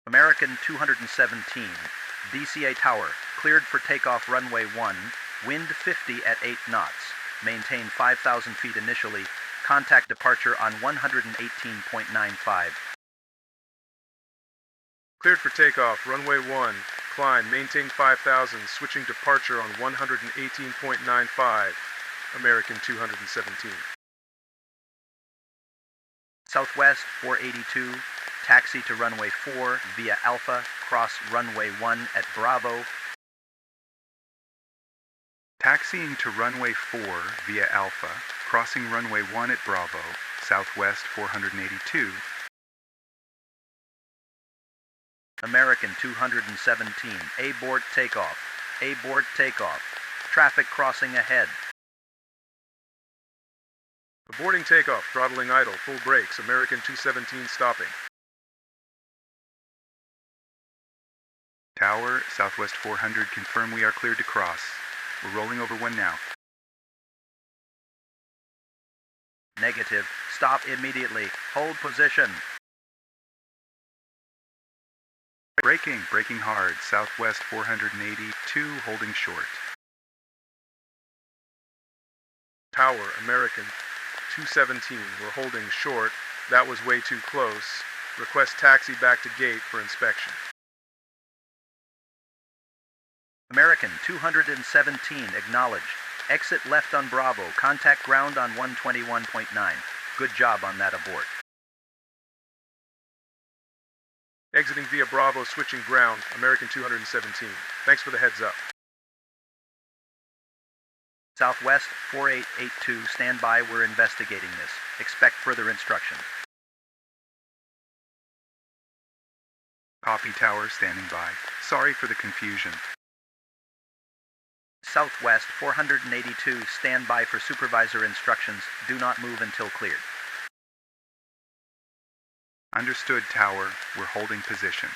American 217, DCA Tower, cleared for takeoff runway 1, wind 50 at 8 knots, maintain 5,000 feet initially, contact departure on 118.95. Cleared for takeoff, runway 1, climb, maintain 5,000, switching departure on 118.95, American 217. Southwest 482, taxi to runway 4 via Alpha, cross runway 1 at Bravo. Taxiing to runway 4 via Alpha, crossing runway 1 at Bravo, Southwest 482. American 217, abort takeoff, abort takeoff, traffic crossing ahead. Aborting takeoff, throttling idle, full brakes, American 217 stopping. Tower, Southwest 400, confirm we are cleared to cross. We're rolling over 1 now. Negative. Stop immediately. Hold position. Braking hard, Southwest 482, holding short. Tower, American 217, we're holding short. That was way too close. Request taxi back to gate for inspection. American 217, acknowledged. Exit left on Bravo. Contact ground on 121.9. Good job on that abort. Exiting via Bravo, switching ground, American 217. Thanks for the heads up. Southwest 4882, stand by. We're investigating this. Expect further instructions. Copy, Tower, standing by. Sorry for the confusion. Southwest 482, stand by for supervisor instructions. Do not move until cleared. Understood, Tower. We're holding position.